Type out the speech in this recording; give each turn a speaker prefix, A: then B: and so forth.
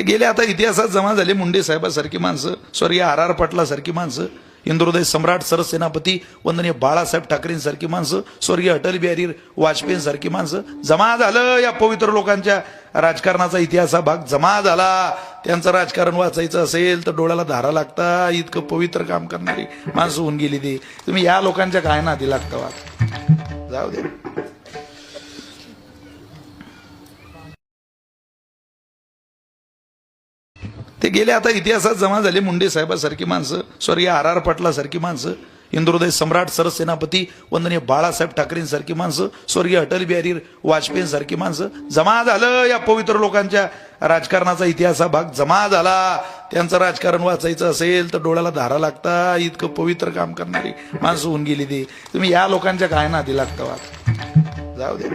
A: गेले आता इतिहासात जमा झाले मुंडे साहेबासारखी माणसं, स्वर्गीय आर पाटलासारखी माणसं, इंद्रोदय सम्राट सरसेनापती वंदनीय बाळासाहेब ठाकरेंसारखी माणसं, स्वर्गीय अटल बिहारी वाजपेयींसारखी माणसं जमा झालं. या पवित्र लोकांच्या राजकारणाचा इतिहास हा भाग जमा झाला. त्यांचं राजकारण वाचायचं असेल तर डोळ्याला धारा लागता. इतकं पवित्र काम करणारी माणसं होऊन गेली ती. तुम्ही या लोकांच्या काय नादी लागता वा, जाऊ दे. ते गेले आता इतिहासात जमा झाले मुंडे साहेबासारखी माणसं, स्वर्गीय आर पाटलासारखी माणसं, इंद्रोदय सम्राट सरसेनापती वंदनीय बाळासाहेब ठाकरेंसारखी माणसं, स्वर्गीय अटल बिहारी वाजपेयींसारखी माणसं जमा झालं. या पवित्र लोकांच्या राजकारणाचा इतिहास हा भाग जमा झाला. त्यांचं राजकारण वाचायचं असेल तर डोळ्याला धारा लागता. इतकं पवित्र काम करणारी माणसं होऊन गेली ती. तुम्ही या लोकांच्या काय नादी लागता वा, जाऊ दे.